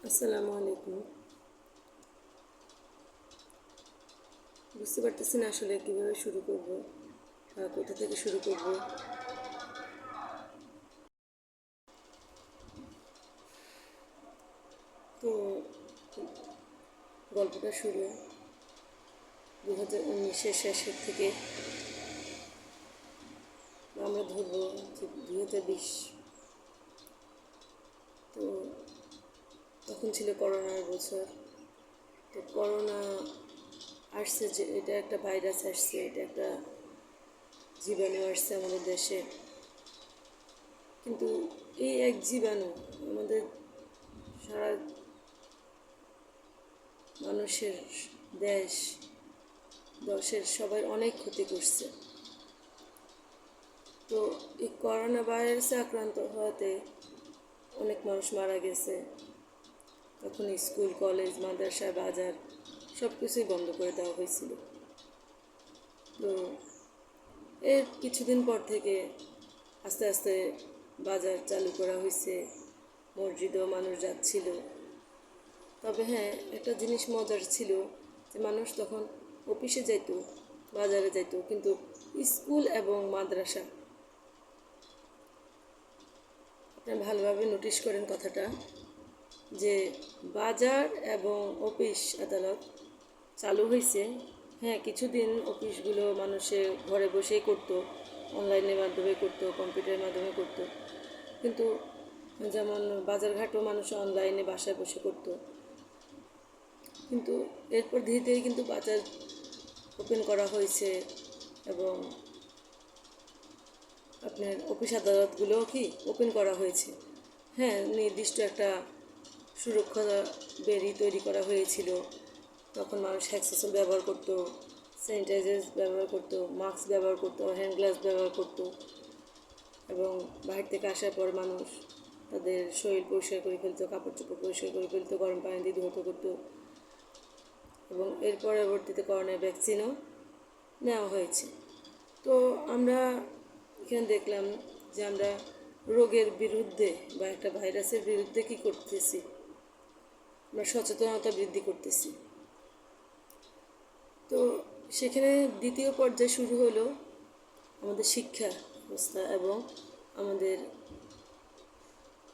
আসসালামু আলাইকুম। বুঝতে পারতেছি না আসলে কীভাবে শুরু করব, কোথা থেকে শুরু করব। তো গল্পটা শুরু 2019-এর শেষের থেকে। আমরা ধরবো যে 2020। তো তখন ছিল করোনার বছর। তো করোনা আসছে, যে এটা একটা ভাইরাস আসছে, এটা একটা জীবাণু আসছে আমাদের দেশে। কিন্তু এই এক জীবাণু আমাদের সারা মানুষের, দেশ দশের সবাই অনেক ক্ষতি করছে। তো এই করোনা ভাইরাসে আক্রান্ত হওয়াতে অনেক মানুষ মারা গেছে। তখন স্কুল, কলেজ, মাদ্রাসা, বাজার সব কিছুই বন্ধ করে দেওয়া হয়েছিল। তো এর কিছুদিন পর থেকে আস্তে আস্তে বাজার চালু করা হয়েছে, মসজিদেও মানুষ যাচ্ছিল। তবে হ্যাঁ, একটা জিনিস মজার ছিল যে মানুষ তখন অফিসে যাইতো, বাজারে যাইতো, কিন্তু স্কুল এবং মাদ্রাসা, আপনারা ভালোভাবে নোটিশ করেন কথাটা, যে বাজার এবং অফিস আদালত চালু হয়েছে। হ্যাঁ, কিছুদিন অফিসগুলো মানুষে ঘরে বসেই করতো, অনলাইনের মাধ্যমে করতো, কম্পিউটারের মাধ্যমে করতো। কিন্তু যেমন বাজারঘাটও মানুষ অনলাইনে বাসায় বসে করতো। কিন্তু এরপর ধীরে ধীরে কিন্তু বাজার ওপেন করা হয়েছে, এবং আপনার অফিস আদালতগুলোও কি ওপেন করা হয়েছে। হ্যাঁ, নির্দিষ্ট একটা সুরক্ষা বেরি তৈরি করা হয়েছিল। তখন মানুষ হ্যান্ড ব্যবহার করতো, স্যানিটাইজার ব্যবহার করতো, মাস্ক ব্যবহার করতো, হ্যান্ড গ্লাভস ব্যবহার করতো। এবং বাহির থেকে আসার পর মানুষ তাদের শরীর পরিষ্কার করে ফেলতো, কাপড় চোপড় পরিষ্কার করে ফেলতো, গরম পানি দিয়ে ধৌত করতো। এবং এর পরবর্তীতে করোনার ভ্যাকসিনও নেওয়া হয়েছে। তো আমরা এখানে দেখলাম যে আমরা রোগের বিরুদ্ধে বা একটা ভাইরাসের বিরুদ্ধে কী করতেছি, আমরা সচেতনতা বৃদ্ধি করতেছি। তো সেখানে দ্বিতীয় পর্যায়ে শুরু হলো আমাদের শিক্ষা ব্যবস্থা এবং আমাদের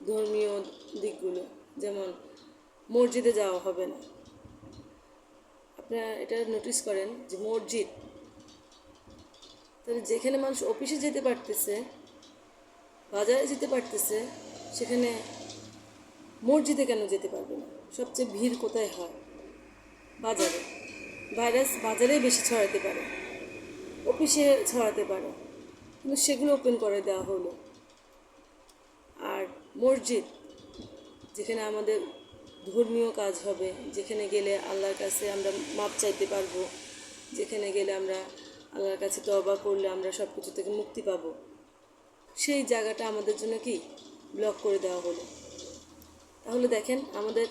ধর্মীয় দিকগুলো। যেমন মসজিদে যাওয়া হবে না। আপনারা এটা নোটিস করেন যে মসজিদ, তাহলে যেখানে মানুষ অফিসে যেতে পারতেছে, বাজারে যেতে পারতেছে, সেখানে মসজিদে কেন যেতে পারবে না? সবচেয়ে ভিড় কোথায় হয়? বাজারে। ভাইরাস বাজারেই বেশি ছড়াতে পারে, অফিসে ছড়াতে পারে, কিন্তু সেগুলো ওপেন করে দেওয়া হলো। আর মসজিদ, যেখানে আমাদের ধর্মীয় কাজ হবে, যেখানে গেলে আল্লাহর কাছে আমরা মাপ চাইতে পারবো, যেখানে গেলে আমরা আল্লাহর কাছে তওবা করলে আমরা সব কিছু থেকে মুক্তি পাব, সেই জায়গাটা আমাদের জন্য কি ব্লক করে দেওয়া হলো। তাহলে দেখেন আমাদের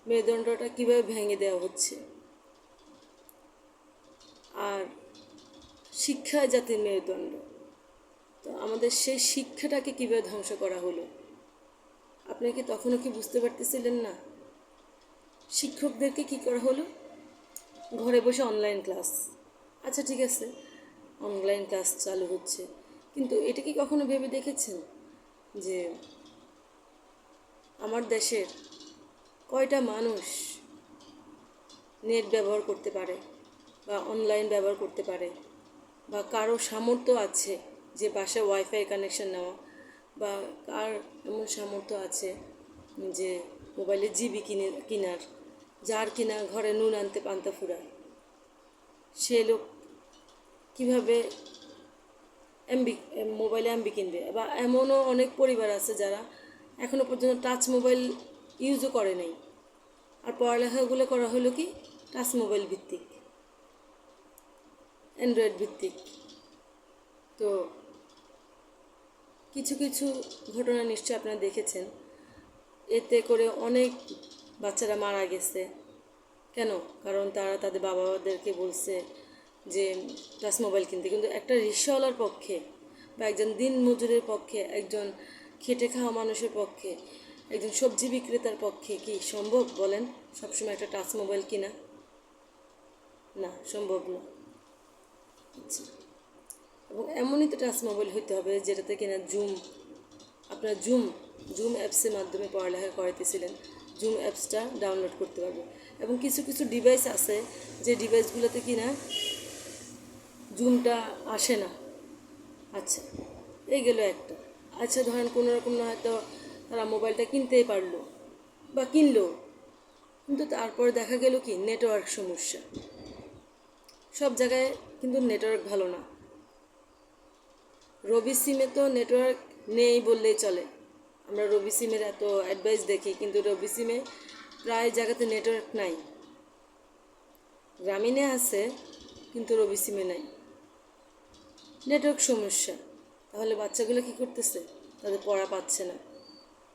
মেরুদণ্ডটা কীভাবে ভেঙে দেওয়া হচ্ছে। আর শিক্ষা জাতির মেরুদণ্ড, তো আমাদের সেই শিক্ষাটাকে কীভাবে ধ্বংস করা হলো। আপনি কি তখনও কি বুঝতে পারতেছিলেন না? শিক্ষকদেরকে কি করা হলো? ঘরে বসে অনলাইন ক্লাস। আচ্ছা ঠিক আছে, অনলাইন ক্লাস চালু হচ্ছে, কিন্তু এটা কি কখনো ভেবে দেখেছেন যে আমার দেশের কয়টা মানুষ নেট ব্যবহার করতে পারে বা অনলাইন ব্যবহার করতে পারে, বা কারো সামর্থ্য আছে যে বাসায় ওয়াইফাই কানেকশন নেওয়া, বা কার এমন সামর্থ্য আছে যে মোবাইলে জিবি কিনার, যার কিনা ঘরে নুন আনতে পান্তা ফুরায়, সে লোক কীভাবে মোবাইলে এমবি কিনবে? বা এমনও অনেক পরিবার আছে যারা এখনও পর্যন্ত টাচ মোবাইল ইউজও করে নাই, আর পড়ালেখাগুলো করা হলো কি টাচ মোবাইল ভিত্তিক, অ্যান্ড্রয়েড ভিত্তিক। তো কিছু কিছু ঘটনা নিশ্চয়ই আপনারা দেখেছেন, এতে করে অনেক বাচ্চারা মারা গেছে। কেন? কারণ তারা তাদের বাবাদেরকে বলছে যে টাচ মোবাইল কিনতে, কিন্তু একটা রিক্সাওয়ালার পক্ষে বা একজন দিন মজুরের পক্ষে, একজন খেটে খাওয়া মানুষের পক্ষে একজন সবজি বিক্রেতার পক্ষে কি সম্ভব বলেন সবসময় একটা টাচ মোবাইল কিনা? না, সম্ভব না। আচ্ছা, এবং এমনই তো টাচ মোবাইল হইতে হবে যেটাতে কিনা আপনার জুম অ্যাপসের মাধ্যমে পড়ালেখা করাইতেছিলেন, জুম অ্যাপসটা ডাউনলোড করতে পারবে। এবং কিছু কিছু ডিভাইস আছে যে ডিভাইসগুলোতে কিনা জুমটা আসে না। আচ্ছা, এই গেল একটা। আচ্ছা, ধরেন কোনো রকম না হয়তো তারা মোবাইলটা কিনতেই পারলো বা কিনলো, কিন্তু তারপর দেখা গেল কি নেটওয়ার্ক সমস্যা। সব জায়গায় কিন্তু নেটওয়ার্ক ভালো না। রবি সিমে তো নেটওয়ার্ক নেই বললেই চলে। আমরা রবি সিমের এত অ্যাডভাইস দেখি, কিন্তু রবি সিমে প্রায় জায়গাতে নেটওয়ার্ক নাই। গ্রামীণে আছে কিন্তু রবি সিমে নাই, নেটওয়ার্ক সমস্যা। তাহলে বাচ্চাগুলো কি করতেছে? তাদের পড়া পাচ্ছে না,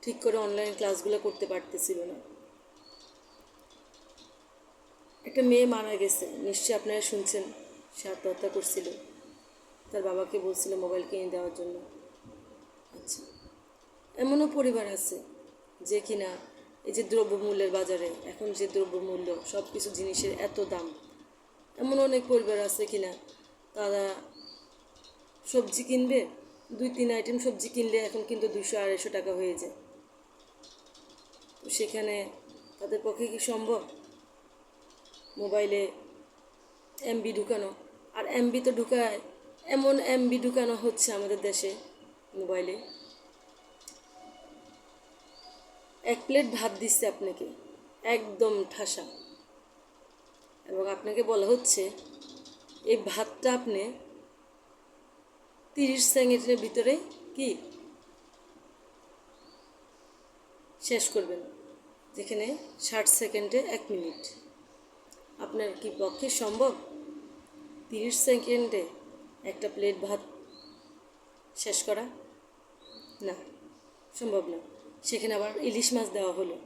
ঠিক করে অনলাইন ক্লাসগুলো করতে পারতেছিল না। একটা মেয়ে মারা গেছে, নিশ্চয়ই আপনারা শুনছেন, সে আত্মহত্যা করছিল, তার বাবাকে বলছিল মোবাইল কিনে দেওয়ার জন্য। আচ্ছা, এমনও পরিবার আছে যে কিনা এই যে দ্রব্যমূল্যের বাজারে এখন যে দ্রব্যমূল্য, সব কিছু জিনিসের এত দাম, এমন অনেক পরিবার আছে কিনা তারা সবজি কিনবে, 2-3 আইটেম সবজি কিনলে এখন কিন্তু 200-250 টাকা হয়ে যায়। তো সেখানে তাদের পক্ষে কি সম্ভব মোবাইলে এমবি ঢুকানো? আর এমবি তো ঢুকায়, এমন এমবি ঢুকানো হচ্ছে আমাদের দেশে মোবাইলে, 1 প্লেট ভাত দিচ্ছে আপনাকে একদম ঠাসা, এবং আপনাকে বলা হচ্ছে এই ভাতটা আপনি 30 সেকেন্ডের ভিতরে কি শেষ করবেন, যেখানে 60 সেকেন্ডে 1 মিনিট। আপনার কি পক্ষে সম্ভব 30 সেকেন্ডে একটা প্লেট ভাত শেষ করা? না, সম্ভব না। সেখানে আবার ইলিশ মাছ দেওয়া হলো,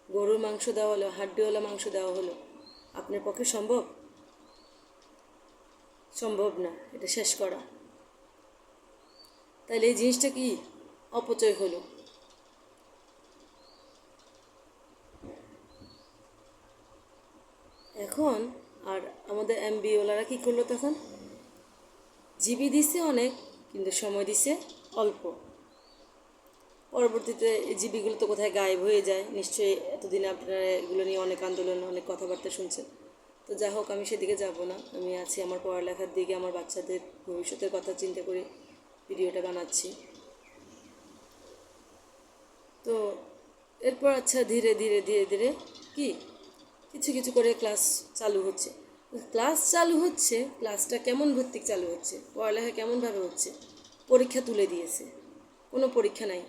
গরুর মাংস দেওয়া হলো, হাড্ডিওয়ালা মাংস দেওয়া হলো। আপনার পক্ষে সম্ভব? সম্ভব না এটা শেষ করা। তাহলে এই জিনিসটা কি অপচয় হলো। এখন আর আমাদের এমবিওলারা কী করলো তখন? জিবি দিছে অনেক, কিন্তু সময় দিছে অল্প। পরবর্তীতে এই জিবিগুলো তো কোথায় গায়েব হয়ে যায়। নিশ্চয়ই এতদিনে আপনারা এগুলো নিয়ে অনেক আন্দোলন, অনেক কথাবার্তা শুনছেন। তো যা হোক, আমি সেদিকে যাব না। আমি আছি আমার পড়ালেখার দিকে, আমার বাচ্চাদের ভবিষ্যতের কথা চিন্তা করে ভিডিওটা বানাচ্ছি। তো এরপর আচ্ছা ধীরে ধীরে ধীরে ধীরে কি কিছু কিছু করে ক্লাস চালু হচ্ছে। ক্লাস চালু হচ্ছে, ক্লাসটা কেমন ভিত্তিক চালু হচ্ছে, পড়ালেখা কেমনভাবে হচ্ছে? পরীক্ষা তুলে দিয়েছে, কোনো পরীক্ষা নাই।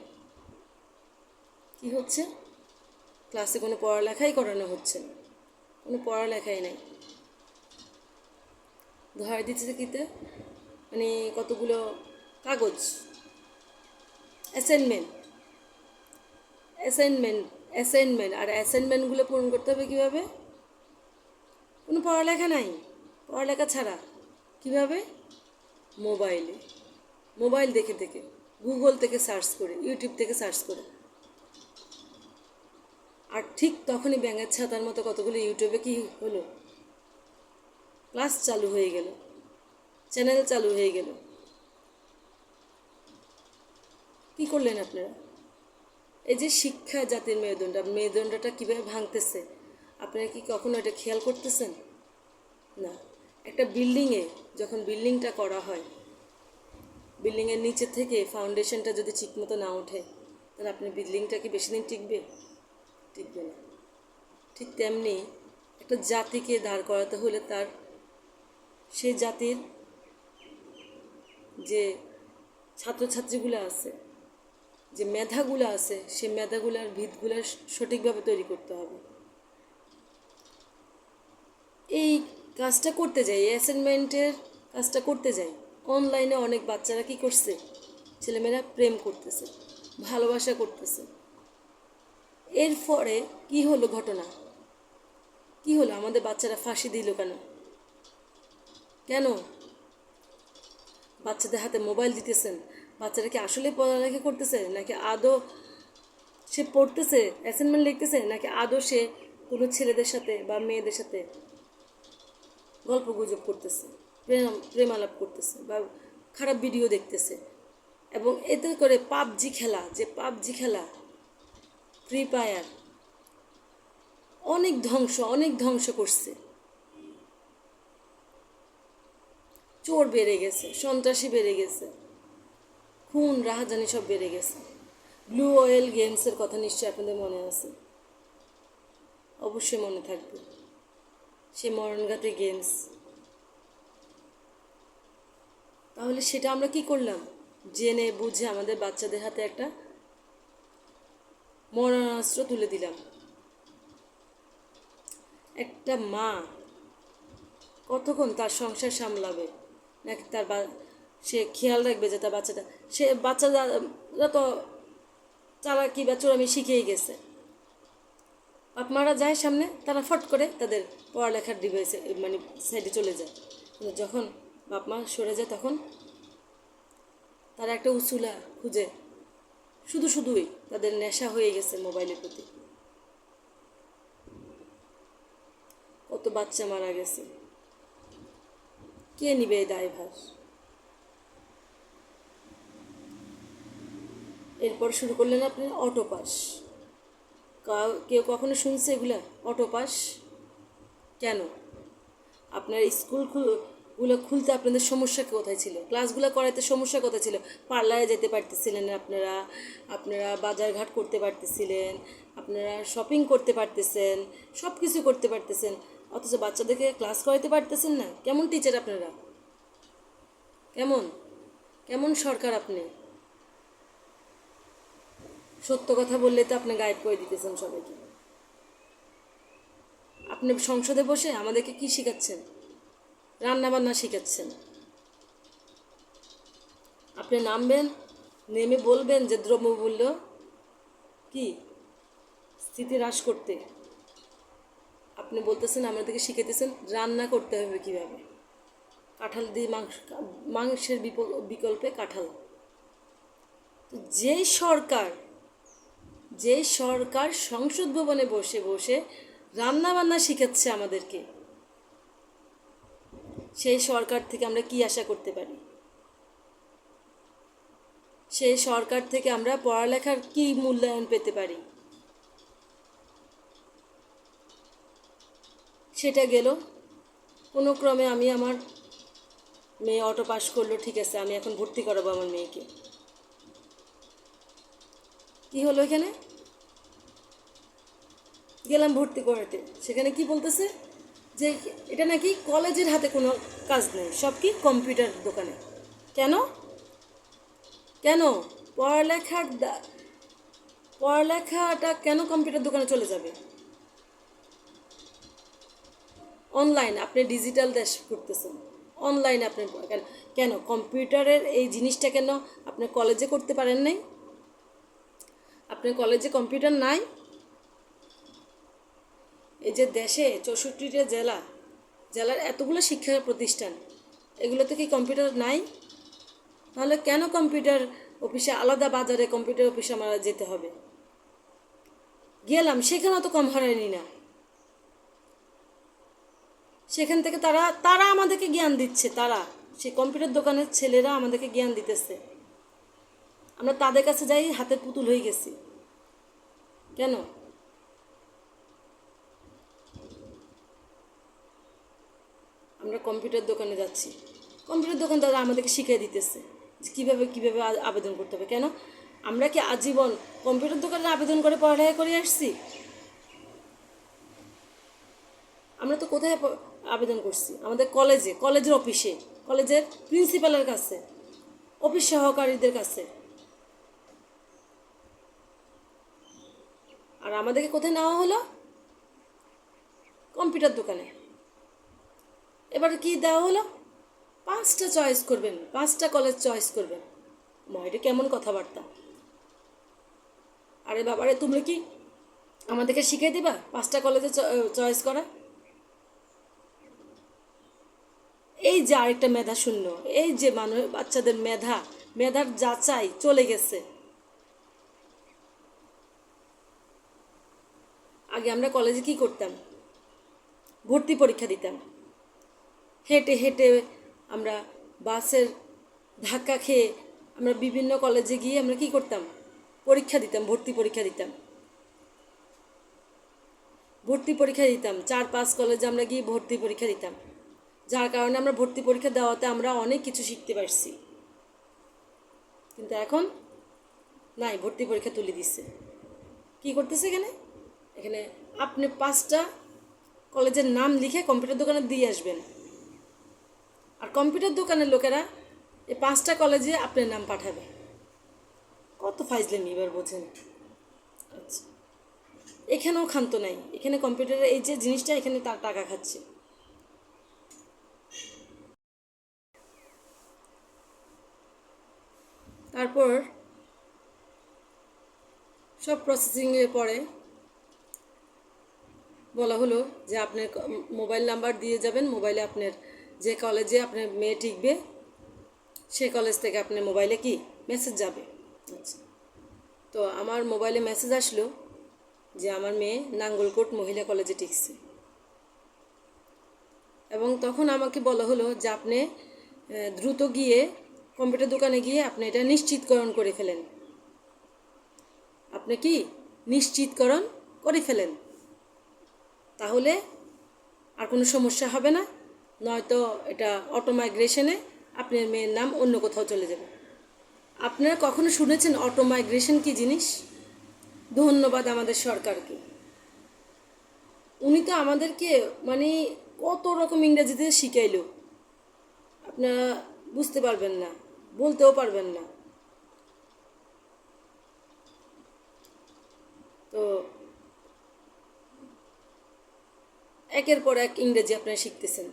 কি হচ্ছে? ক্লাসে কোনো পড়ালেখাই করানো হচ্ছে না, কোনো পড়ালেখাই নাই। ধরে দিচ্ছে কিতে মানে কতগুলো কাগজ, অ্যাসাইনমেন্ট অ্যাসাইনমেন্ট অ্যাসাইনমেন্ট আর অ্যাসাইনমেন্টগুলো পূরণ করতে হবে কীভাবে? কোনো পড়ালেখা নাই, পড়ালেখা ছাড়া কীভাবে? মোবাইলে, মোবাইল দেখে দেখে, গুগল থেকে সার্চ করে, ইউটিউব থেকে সার্চ করে। আর ঠিক তখনই ব্যাঙের ছাতার মতো কতগুলো ইউটিউবে কি হলো, ক্লাস চালু হয়ে গেল, চ্যানেল চালু হয়ে গেল। কি করলেন আপনারা? এই যে শিক্ষা জাতির মেরুদণ্ডটা কীভাবে ভাঙতেছে, আপনারা কি কখনো এটা খেয়াল করতেছেন? না। একটা বিল্ডিংয়ে যখন বিল্ডিংটা করা হয়, বিল্ডিংয়ের নিচে থেকে ফাউন্ডেশনটা যদি ঠিকমতো না ওঠে, তাহলে আপনার বিল্ডিংটা কি বেশি দিন টিকবে? টিকবে না। ঠিক তেমনি একটা জাতিকে দাঁড় করাতে হলে তার সেই জাতির যে ছাত্রছাত্রীগুলো আছে, যে মেধাগুলো আছে, সেই মেধাগুলার ভিতগুলো সঠিকভাবে তৈরি করতে হবে। এই কাজটা করতে যাই, অ্যাসাইনমেন্টের কাজটা করতে যাই, অনলাইনে অনেক বাচ্চারা কি করছে, ছেলেমেয়েরা প্রেম করতেছে, ভালোবাসা করতেছে। এর পরে কি হলো ঘটনা? কি হলো? আমাদের বাচ্চারা ফাঁসি দিল কেন? কেন? বাচ্চাদের হাতে মোবাইল দিতেছেন, বাচ্চারা কি আসলে পড়ালেখা করতেছে নাকি আদৌ সে পড়তেছে, অ্যাসাইনমেন্ট লিখতেছে, নাকি আদৌ সে কোনো ছেলেদের সাথে বা মেয়েদের সাথে গল্প গুজব করতেছে, প্রেমালাপ করতেছে, বা খারাপ ভিডিও দেখতেছে। এবং এতে করে পাবজি খেলা, যে পাবজি খেলা, ফ্রি ফায়ার, অনেক ধ্বংস করছে। চোর বেড়ে গেছে, সন্ত্রাসী বেড়ে গেছে, খুন রাহাজানি সব বেড়ে গেছে। ব্লু ওয়েল গেমসের কথা নিশ্চয়ই আপনাদের মনে আছে, অবশ্যই মনে থাকবে। সে মরণঘাতী গেমস, তাহলে সেটা আমরা কি করলাম? জেনে বুঝে আমাদের বাচ্চাদের হাতে একটা মরণাস্ত্র তুলে দিলাম। একটা মা কতক্ষণ তার সংসার সামলাবে, নাকি সে খেয়াল রাখবে যে তার বাচ্চাটা, সে বাচ্চারা তো চালাকি বা চোরামি শিখেই গেছে। বাপ মারা যায় সামনে, তারা ফট করে তাদের পড়ালেখার ডিভাইসে মানে সাইডে চলে যায়। কিন্তু যখন বাপ মা সরে যায়, তখন তারা একটা উসুলা খুঁজে, শুধুই তাদের নেশা হয়ে গেছে মোবাইলের প্রতি। কত বাচ্চা মারা গেছে, কে নিবে এই দায়ভার? এরপর শুরু করলেন আপনি অটো পাস। কেউ কখনো শুনছে এগুলা? অটো পাস কেন? আপনার স্কুলগুলো খুলতে আপনাদের সমস্যা কোথায় ছিল? ক্লাসগুলো করাইতে সমস্যা কোথায় ছিল? পার্লারে যেতে পারতেছিলেন আপনারা বাজারঘাট করতে পারতেছিলেন, আপনারা শপিং করতে পারতেছেন, সব কিছু করতে পারতেছেন, অথচ বাচ্চাদেরকে ক্লাস করাইতে পারতেছেন না। কেমন টিচার আপনারা? কেমন সরকার আপনি? সত্য কথা বললে তো আপনি গায়েব করে দিতেছেন সবাইকে। আপনি সংসদে বসে আমাদেরকে কি শেখাচ্ছেন? রান্না বান্না শেখাচ্ছেন। আপনি নামবেন, নেমে বলবেন যে দ্রব্যমূল্য কি স্থিতি হ্রাস করতে। আপনি বলতেছেন, আমাদেরকে শিখাইতেছেন রান্না করতে হবে কীভাবে, কাঁঠাল দিয়ে মাংসের বিকল্পে কাঁঠাল। তো যেই সরকার সংসদ ভবনে বসে বসে রান্না বান্না শিখাচ্ছে আমাদেরকে, সেই সরকার থেকে আমরা কি আশা করতে পারি? সেই সরকার থেকে আমরা পড়ালেখার কি মূল্যায়ন পেতে পারি? সেটা গেল। কোনো ক্রমে আমি আমার মেয়ে অটো পাস করলো, ঠিক আছে, আমি এখন ভর্তি করাবো আমার মেয়েকে। কি হলো? এখানে গেলাম ভর্তি করাতে, সেখানে কি বলতেছে যে এটা নাকি কলেজের হাতে কোনো কাজ নেই, সব কি কম্পিউটার দোকানে। কেন কেন পড়ালেখাটা কেন কম্পিউটার দোকানে চলে যাবে? অনলাইন, আপনি ডিজিটাল দেশ করতেছেন, অনলাইন আপনি কেন কম্পিউটারের এই জিনিসটা কেন আপনি কলেজে করতে পারেন নাই? আপনার কলেজে কম্পিউটার নাই? এই যে দেশে 64টা জেলার এতগুলো শিক্ষা প্রতিষ্ঠান, এগুলোতে কি কম্পিউটার নাই? তাহলে কেন কম্পিউটার অফিসে আলাদা বাজারে কম্পিউটার অফিসে আমরা যেতে হবে? গেলাম, সেখানেও তো কম হারায়নি না। সেখান থেকে তারা আমাদেরকে জ্ঞান দিচ্ছে, সেই কম্পিউটার দোকানের ছেলেরা আমাদেরকে জ্ঞান দিতেছে। আমরা তাদের কাছে যাই হাতের পুতুল হয়ে গেছি। কেন? আমরা কম্পিউটার দোকানে যাচ্ছি, কম্পিউটার দোকান তারা আমাদেরকে শিখিয়ে দিতেছে যে কীভাবে আবেদন করতে হবে। কেন? আমরা কি আজীবন কম্পিউটার দোকানে আবেদন করে পড়ালেখা করে আসছি? আমরা তো কোথায় আবেদন করছি? আমাদের কলেজের অফিসে, কলেজের প্রিন্সিপালের কাছে, অফিস সহকারীদের কাছে। আর আমাদেরকে কোথায় নেওয়া হলো? কম্পিউটার দোকানে। এবার কি দেওয়া হলো? 5টা চয়েস করবেন, 5টা কলেজ চয়েস করবেন। এটা কেমন কথাবার্তা? আরে বাবারে, তুমি কি আমাদেরকে শিখিয়ে দিবা 5টা কলেজে চয়েস করা? এই যে আরেকটা মেধা শূন্য, এই যে বাচ্চাদের মেধার যাচাই চলে গেছে। আগে আমরা কলেজে কি করতাম, ভর্তি পরীক্ষা দিতাম। হেঁটে হেঁটে আমরা বাসের ধাক্কা খেয়ে আমরা বিভিন্ন কলেজে গিয়ে আমরা কি করতাম, পরীক্ষা দিতাম, ভর্তি পরীক্ষা দিতাম। ভর্তি পরীক্ষা দিতাম 4-5 কলেজে আমরা গিয়ে ভর্তি পরীক্ষা দিতাম, যার কারণে আমরা ভর্তি পরীক্ষা দেওয়াতে আমরা অনেক কিছু শিখতে পারছি। কিন্তু এখন নাই, ভর্তি পরীক্ষা তুলে দিচ্ছে। কি করতেছে এখানে, এখানে আপনি 5টা কলেজের নাম লিখে কম্পিউটার দোকানে দিয়ে আসবেন, আর কম্পিউটার দোকানের লোকেরা এই 5টা কলেজে আপনার নাম পাঠাবে। কত ফাইজলামি এবার বোঝেন। আচ্ছা, এখানেও ক্ষান্ত নাই, এখানে কম্পিউটারের এই যে জিনিসটা, এখানে তার টাকা খাচ্ছে। তারপর সব প্রসেসিংয়ের পরে বলা হলো যে আপনার মোবাইল নাম্বার দিয়ে যাবেন, মোবাইলে আপনার যে কলেজে আপনার মেয়ে টিকবে সেই কলেজ থেকে আপনার মোবাইলে কি মেসেজ যাবে। আচ্ছা, তো আমার মোবাইলে মেসেজ আসলো যে আমার মেয়ে নাঙ্গলকোট মহিলা কলেজে টিকছে। এবং তখন আমাকে বলা হলো যে আপনি দ্রুত গিয়ে কম্পিউটার দোকানে গিয়ে আপনি এটা নিশ্চিতকরণ করে ফেলেন, আপনি কি নিশ্চিতকরণ করে ফেলেন, তাহলে আর কোনো সমস্যা হবে না, নয়তো এটা অটো মাইগ্রেশনে আপনার মেয়ের নাম অন্য কোথাও চলে যাবে। আপনারা কখনো শুনেছেন অটো মাইগ্রেশন কী জিনিস? ধন্যবাদ আমাদের সরকারকে, উনি তো আমাদেরকে মানে কত রকম ইংরেজিতে শিখাইল, আপনারা বুঝতে পারবেন না, বলতেও পারবেন না। তো একের পর এক ইংরেজি আপনারা শিখতেছেন।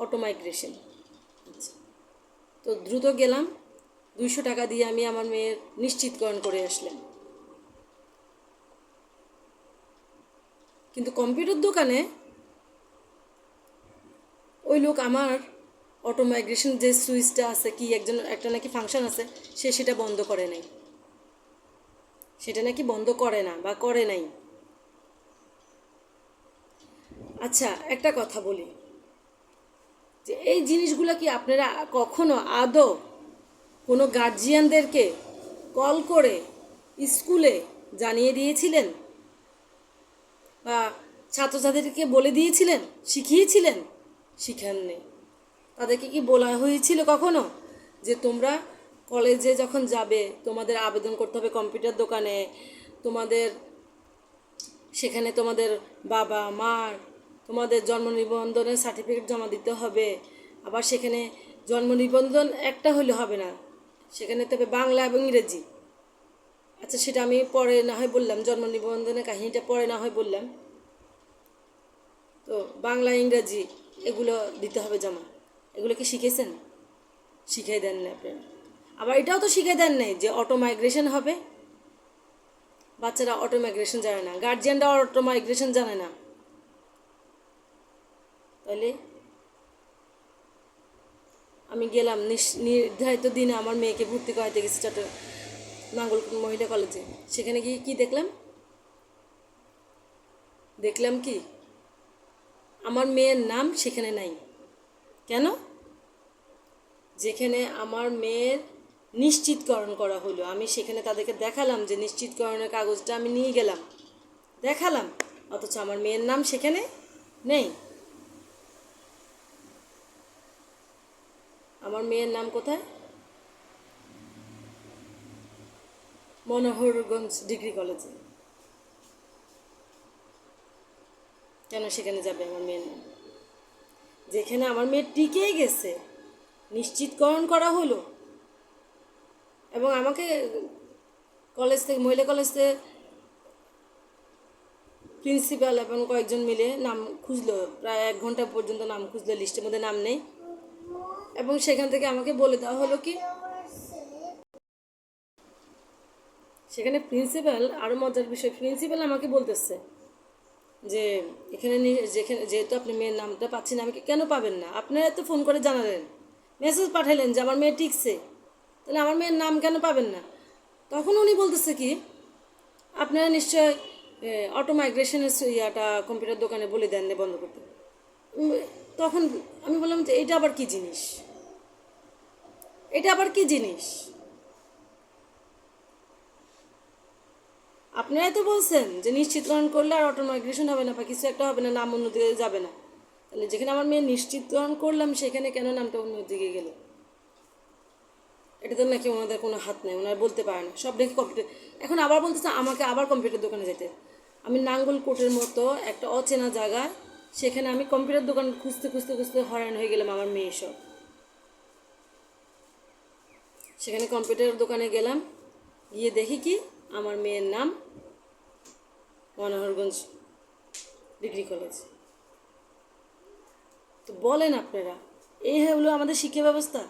Auto migration. আচ্ছা, তো দ্রুত গেলাম, 200 টাকা দিয়ে আমি আমার মেয়ের নিশ্চিতকরণ করে আসলাম। কিন্তু কম্পিউটার দোকানে ওই লোক আমার অটো মাইগ্রেশন যে সুইচটা আছে, কি একটা নাকি ফাংশন আছে, সেটা বন্ধ করে নাই, সেটা নাকি বন্ধ করে না বা করে নাই। আচ্ছা, একটা কথা বলি, যে এই জিনিসগুলো কি আপনারা কখনো আদৌ কোনো গার্জিয়ানদেরকে কল করে স্কুলে জানিয়ে দিয়েছিলেন বা ছাত্রছাত্রীদেরকে বলে দিয়েছিলেন, শিখিয়েছিলেন? শিখাননি। তাদেরকে কি বলা হয়েছিল কখনো যে তোমরা কলেজে যখন যাবে তোমাদের আবেদন করতে হবে কম্পিউটার দোকানে, তোমাদের সেখানে তোমাদের বাবা মার তোমাদের জন্ম নিবন্ধনের সার্টিফিকেট জমা দিতে হবে, আবার সেখানে জন্ম নিবন্ধন একটা হলে হবে না, সেখানে তবে বাংলা এবং ইংরেজি। আচ্ছা, সেটা আমি পরে না হয় বললাম, জন্ম নিবন্ধনের কাহিনীটা পরে না হয় বললাম। তো বাংলা ইংরাজি এগুলো দিতে হবে জমা, এগুলো কি শিখেছেন? শিখাই দেন না আপনারা। আবার এটাও তো শিখাই দেন নাই যে অটো মাইগ্রেশন হবে। বাচ্চারা অটো মাইগ্রেশন জানে না, গার্জিয়ানরা অটো মাইগ্রেশন জানে না, তাহলে আমি গেলাম নির্ধারিত দিনে আমার মেয়েকে ভর্তি করাতে গেছি নাঙ্গলকোট মহিলা কলেজে। সেখানে গিয়ে কি দেখলাম কি আমার মেয়ের নাম সেখানে নাই। কেন? যেখানে আমার মেয়ের নিশ্চিতকরণ করা হলো, আমি সেখানে তাদেরকে দেখালাম যে নিশ্চিতকরণের কাগজটা আমি নিয়ে গেলাম, দেখালাম, অথচ আমার মেয়ের নাম সেখানে নেই। আমার মেয়ের নাম কোথায়? মনোহরগঞ্জ ডিগ্রি কলেজে। কেন সেখানে যাবে আমার মেয়ের নাম? যেখানে আমার মেয়ে টিকে গেছে, নিশ্চিতকরণ করা হলো, এবং আমাকে কলেজ থেকে, মহিলা কলেজ থেকে প্রিন্সিপাল এবং কয়েকজন মিলে নাম খুঁজলো, প্রায় 1 ঘন্টা পর্যন্ত নাম খুঁজলো, লিস্টের মধ্যে নাম নেই। এবং সেখান থেকে আমাকে বলে দেওয়া হলো কি, সেখানে প্রিন্সিপাল, আরও মজার বিষয়, প্রিন্সিপাল আমাকে বলতেছে যে এখানে যেহেতু আপনি মেয়ের নামটা পাচ্ছেন, আমাকে কেন পাবেন না? আপনারা তো ফোন করে জানালেন, মেসেজ পাঠালেন যে আমার মেয়ে টিকছে, তাহলে আমার মেয়ের নাম কেন পাবেন না? তখন উনি বলতেছে কি, আপনারা নিশ্চয় অটো মাইগ্রেশনের ইয়াটা কম্পিউটার দোকানে বলে দেন বন্ধ করতে। তখন আমি বললাম যে এটা আবার কি জিনিস, এটা আবার কি জিনিস? আপনারাই তো বলছেন যে নিশ্চিতকরণ করলে আর অটো মাইগ্রেশন হবে না বা কিছু একটা হবে না, নাম অন্যদিকে যাবে না। তাহলে যেখানে আমার মেয়ে নিশ্চিতকরণ করলাম সেখানে কেন নামটা অন্যদিকে গেল? এটা তো নাকি ওনাদের কোনো হাত নেই, ওনারা বলতে পারে না, সব দেখে কম্পিউটার। এখন আবার বলতেছে আমাকে আবার কম্পিউটার দোকানে যেতে। আমি নাঙ্গল কোটের মতো একটা অচেনা জায়গায়, সেখানে আমি কম্পিউটার দোকান খুঁজতে খুঁজতে খুঁজতে হয়রান হয়ে গেলাম আমার মেয়ে সব। সেখানে কম্পিউটার দোকানে গেলাম, গিয়ে দেখি কি আমার মেয়ের নাম মনোহরগঞ্জ ডিগ্রি কলেজ। তো বলেন আপনারা, এই হলো আমাদের শিক্ষা ব্যবস্থা?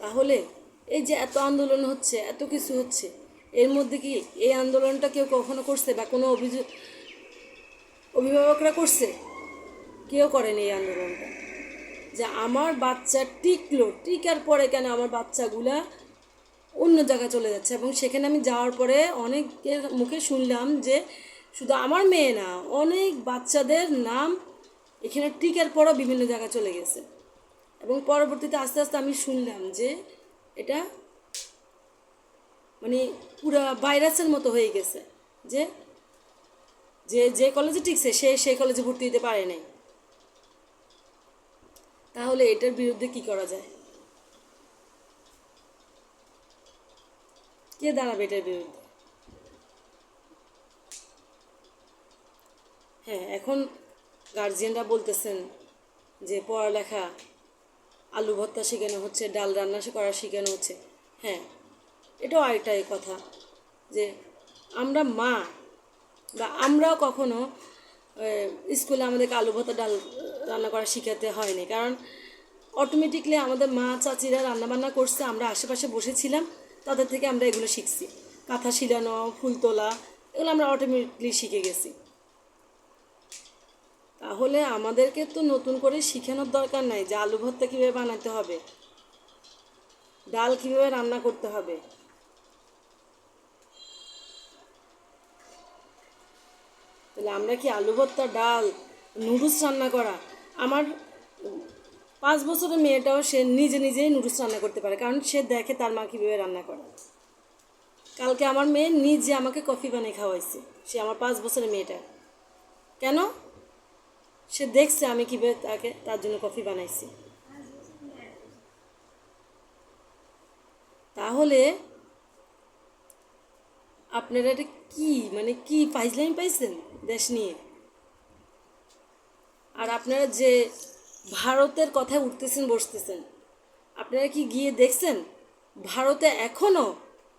তাহলে এই যে এত আন্দোলন হচ্ছে, এত কিছু হচ্ছে, এর মধ্যে কি এই আন্দোলনটা কেউ কখনো করছে বা কোনো অভিভাবকরা করছে? কেউ করেনি এই আন্দোলনটা। যে আমার বাচ্চা টিকলো, টিকার পরে কেন আমার বাচ্চাগুলা অন্য জায়গায় চলে যাচ্ছে, এবং সেখানে আমি যাওয়ার পরে অনেকের মুখে শুনলাম যে শুধু আমার মেয়ে না, অনেক বাচ্চাদের নাম এখানে টিকার পরও বিভিন্ন জায়গায় চলে গেছে। এবং পরবর্তীতে আস্তে আস্তে আমি শুনলাম যে এটা মানে পুরা ভাইরাসের মতো হয়ে গেছে, যে যে যে কলেজে টিকছে সে সেই কলেজে ভর্তি দিতে পারে নাই। তাহলে এটার বিরুদ্ধে কি করা যায়? কে দাঁড়াবে এটার বিরুদ্ধে? হ্যাঁ, এখন গার্জিয়ানরা বলতেছেন যে পড়ালেখা, আলু ভর্তা শেখানো হচ্ছে, ডাল রান্না করা শেখানো হচ্ছে। হ্যাঁ, এটাও আরেকটাই কথা যে আমরা মা বা আমরাও কখনো স্কুলে আমাদেরকে আলু ভর্তা ডাল রান্না করা শেখাতে হয়নি, কারণ অটোমেটিকলি আমাদের মা চাচিরা রান্নাবান্না করছে, আমরা আশেপাশে বসেছিলাম, তাদের থেকে আমরা এগুলো শিখছি। কাঁথা শিলানো, ফুল তোলা, এগুলো আমরা অটোমেটিকলি শিখে গেছি। তাহলে আমাদেরকে তো নতুন করে শেখানোর দরকার নাই যে আলু ভর্তা কীভাবে বানাতে হবে, ডাল কীভাবে রান্না করতে হবে। তাহলে আমরা কি আলু ভর্তা, ডাল, নুডলস রান্না করা? আমার 5 বছরের মেয়েটাও সে নিজে নিজেই নুডলস রান্না করতে পারে, কারণ সে দেখে তার মা কীভাবে রান্না করে। কালকে আমার মেয়ে নিজে আমাকে কফি বানিয়ে খাওয়াইছে, সে আমার 5 বছরের মেয়েটা। কেন? সে দেখছে আমি কীভাবে তার জন্য কফি বানাইছি। তাহলে আপনারা এটা কি কি ফাইজলামি পাইছেন দেশ নিয়ে? আর আপনারা যে ভারতের কথায় উঠতেছেন বসতেছেন, আপনারা কি গিয়ে দেখছেন ভারতে এখনও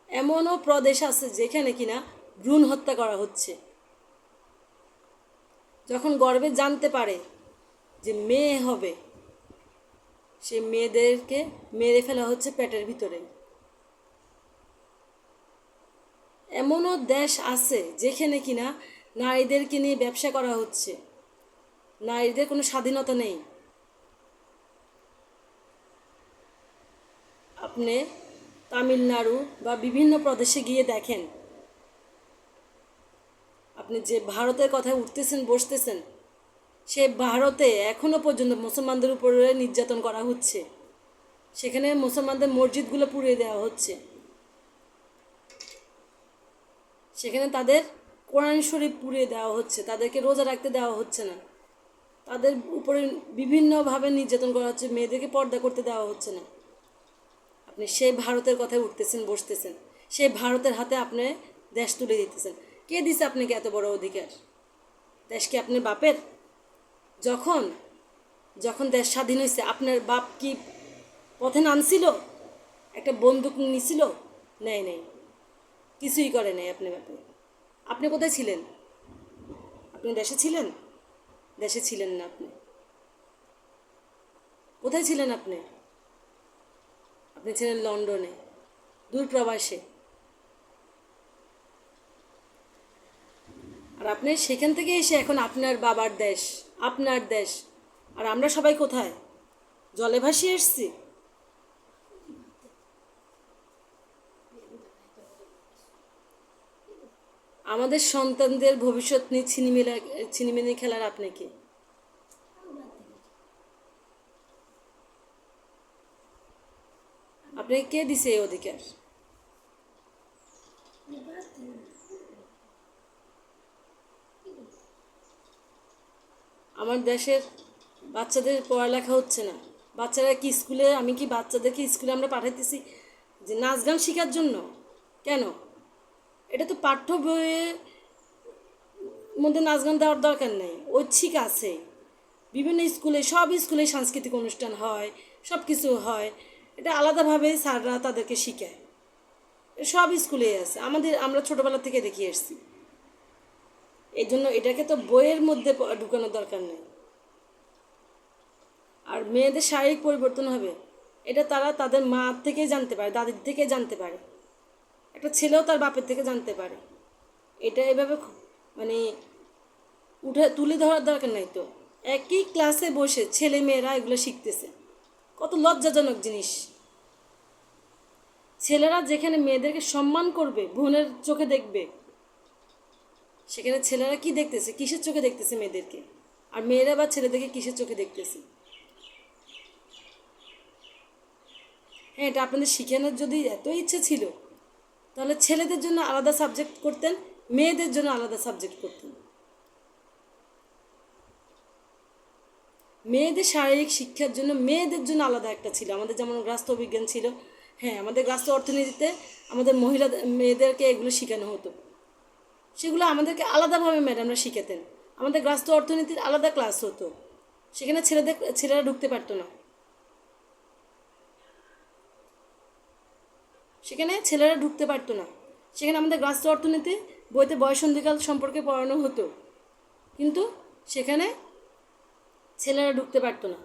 এমনও প্রদেশ আছে যেখানে কিনা ভ্রূণ হত্যা করা হচ্ছে? যখন গর্ভে জানতে পারে যে মেয়ে হবে, সে মেয়েদেরকে মেরে ফেলা হচ্ছে পেটের ভিতরে। এমনও দেশ আছে যেখানে কিনা নারীদেরকে নিয়ে ব্যবসা করা হচ্ছে, নারীদের কোনো স্বাধীনতা নেই। আপনি তামিলনাড়ু বা বিভিন্ন প্রদেশে গিয়ে দেখেন, আপনি যে ভারতের কথায় উঠতেছেন বসতেছেন, সে ভারতে এখনও পর্যন্ত মুসলমানদের উপরে নির্যাতন করা হচ্ছে। সেখানে মুসলমানদের মসজিদগুলো পুড়িয়ে দেওয়া হচ্ছে, সেখানে তাদের কোরআন শরীফ পুড়িয়ে দেওয়া হচ্ছে, তাদেরকে রোজা রাখতে দেওয়া হচ্ছে না, তাদের উপরে বিভিন্নভাবে নির্যাতন করা হচ্ছে, মেয়েদেরকে পর্দা করতে দেওয়া হচ্ছে না। আপনি সেই ভারতের কথায় উঠতেছেন বসতেছেন, সেই ভারতের হাতে আপনি দেশ তুলে দিতেছেন। কে দিছে আপনাকে এত বড় অধিকার? দেশ কি আপনার বাপের? যখন যখন দেশ স্বাধীন হয়েছে, আপনার বাপ কি পথে নামছিল? একটা বন্দুক নিছিল? নেয় নেই, কিছুই করে নাই আপনার বাপে। আপনি কোথায় ছিলেন? আপনি দেশে ছিলেন? দেশে ছিলেন না। আপনি কোথায় ছিলেন? আপনি আপনি ছিলেন লন্ডনে, দূর প্রবাসে। আর আপনি সেখান থেকে এসে এখন আপনার বাবার দেশ, আপনার দেশ, আর আমরা সবাই কোথায়? জলে ভাসিয়ে এসছি। আমাদের সন্তানদের ভবিষ্যৎ নিয়ে ছিনিমিনি খেলার আপনি কি? আপনাকে কে দিছে এই অধিকার? আমার দেশের বাচ্চাদের পড়ালেখা হচ্ছে না। বাচ্চারা কি স্কুলে, আমি কি বাচ্চাদেরকে স্কুলে আমরা পাঠাইতেছি যে নাচ গান শেখার জন্য? কেন? এটা তো পাঠ্য বইয়ের মধ্যে নাচ গান দেওয়ার দরকার নেই, ঐচ্ছিক আছে। বিভিন্ন স্কুলে, সব স্কুলে সাংস্কৃতিক অনুষ্ঠান হয়, সব কিছু হয়, এটা আলাদাভাবে স্যাররা তাদেরকে শিখায়। সব স্কুলেই আছে, আমরা ছোটোবেলা থেকে দেখিয়ে এসেছি। এই জন্য এটাকে তো বইয়ের মধ্যে ঢুকানোর দরকার নেই। আর মেয়েদের শারীরিক পরিবর্তন হবে, এটা তারা তাদের মা থেকেই জানতে পারে, দাদির থেকে জানতে পারে, একটা ছেলেও তার বাপের থেকে জানতে পারে। এটা এভাবে মানে তুলে ধরার দরকার নাই তো। একই ক্লাসে বসে ছেলে মেয়েরা এগুলো শিখতেছে, কত লজ্জাজনক জিনিস। ছেলেরা যেখানে মেয়েদেরকে সম্মান করবে, বোনের চোখে দেখবে, সেখানে ছেলেরা কি দেখতেছে, কিসের চোখে দেখতেছে মেয়েদেরকে? আর মেয়েরা বা ছেলেদেরকে কিসের চোখে দেখতেছে? হ্যাঁ, এটা আপনাদের শিখানোর যদি এত ইচ্ছে ছিল, তাহলে ছেলেদের জন্য আলাদা সাবজেক্ট করতেন, মেয়েদের জন্য আলাদা সাবজেক্ট করতেন। মেয়েদের শারীরিক শিক্ষার জন্য মেয়েদের জন্য আলাদা একটা ছিল, আমাদের যেমন রাষ্ট্রবিজ্ঞান ছিল। হ্যাঁ, আমাদের রাষ্ট্র অর্থনীতিতে আমাদের মহিলা মেয়েদেরকে এগুলো শেখানো হতো, সেগুলো আমাদেরকে আলাদাভাবে ম্যাডামরা শিখাতেন। আমাদের রাষ্ট্র অর্থনীতির আলাদা ক্লাস হতো, সেখানে ছেলেরা ঢুকতে পারতো না। সেখানে আমাদের রাষ্ট্র অর্থনীতি বইতে বয়সন্ধিকাল সম্পর্কে পড়ানো হতো, কিন্তু সেখানে ছেলেরা ঢুকতে পারতো না।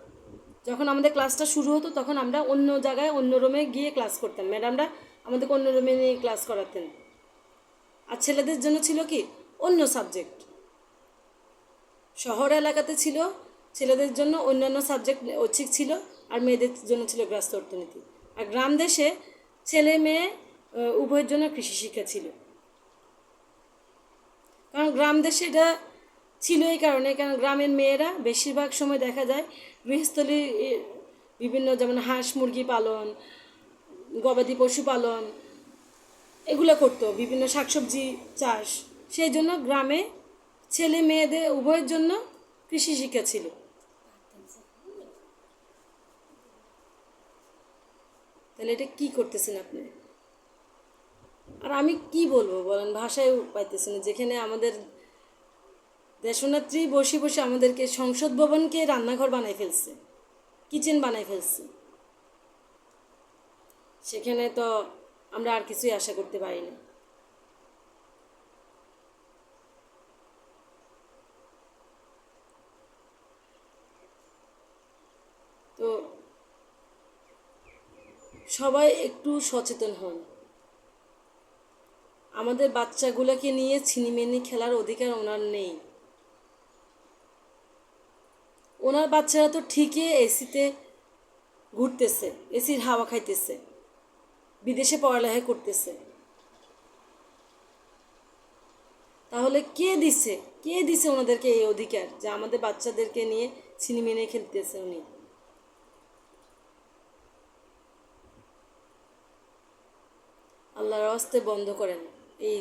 যখন আমাদের ক্লাসটা শুরু হতো তখন আমরা অন্য জায়গায়, অন্য রুমে গিয়ে ক্লাস করতাম, ম্যাডামরা আমাদেরকে অন্য রুমে নিয়ে ক্লাস করাতেন। আর ছেলেদের জন্য ছিল কি অন্য সাবজেক্ট। শহর এলাকাতে ছিল ছেলেদের জন্য অন্যান্য সাবজেক্ট ঐচ্ছিক ছিল, আর মেয়েদের জন্য ছিল রাষ্ট্র অর্থনীতি। আর গ্রাম দেশে ছেলে মেয়ে উভয়ের জন্য কৃষি শিক্ষা ছিল। কারণ গ্রাম দেশে এটা ছিল এই কারণে, কারণ গ্রামের মেয়েরা বেশিরভাগ সময় দেখা যায় গৃহস্থলী বিভিন্ন, যেমন হাঁস মুরগি পালন, গবাদি পশু পালন, এগুলো করতো, বিভিন্ন শাকসবজি চাষ। সেই জন্য গ্রামে ছেলে মেয়েদের উভয়ের জন্য কৃষি শিক্ষা ছিল। তাহলে এটা কি করতেছেন আপনি? আর আমি কি বলবো বলেন, ভাষায় পাইতেছি না। যেখানে আমাদের দেশনেত্রী বসে বসে আমাদেরকে সংসদ ভবনকে রান্নাঘর বানাই ফেলছে, কিচেন বানাই ফেলছে, সেখানে তো আমরা আর কিছুই আশা করতে পারি না। তো সবাই একটু সচেতন হন। আমাদের বাচ্চাগুলোকে নিয়ে ছিনিমিনি খেলার অধিকার ওনার নেই। ওনার বাচ্চারা তো ঠিকই এসিতে ঘুরতেছে, এসির হাওয়া খাইতেছে, বিদেশে পড়ালেখা করতেছে। তাহলে কে দিছে ওনাদেরকে এই অধিকার যে আমাদের বাচ্চাদেরকে নিয়ে ছিনিমিনি খেলতেছে উনি? আল্লাহর রাস্তে বন্ধ করেন, এই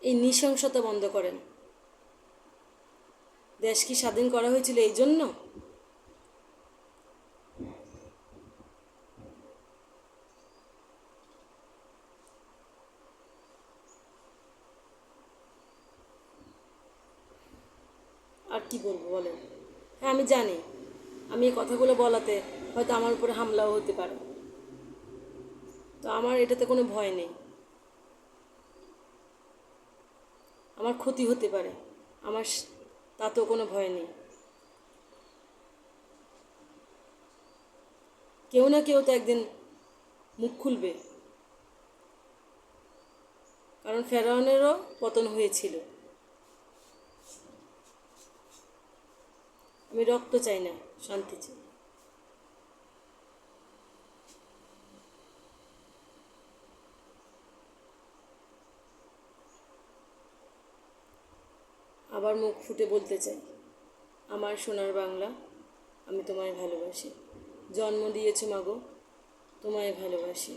এই নৃশংসতা বন্ধ করেন। দেশ কি স্বাধীন করা হয়েছিল এই জন্য? আর কি বলবো বলেন? হ্যাঁ, আমি জানি আমি এই কথাগুলো বলাতে হয়তো আমার উপরে হামলাও হতে পারে, তো আমার এটাতে কোনো ভয় নেই। আমার ক্ষতি হতে পারে, আমার তাতেও কোনো ভয় নেই। কেউ না কেউ তো একদিন মুখ খুলবে, কারণ ফেরাউনেরও পতন হয়েছিল। আমি রক্ত চাই না, শান্তি চাই। আবার মুখ ফুটে বলতে চাই, আমার সোনার বাংলা, আমি তোমায় ভালোবাসি। জন্ম দিয়েছো মাগো, তোমায় ভালোবাসি।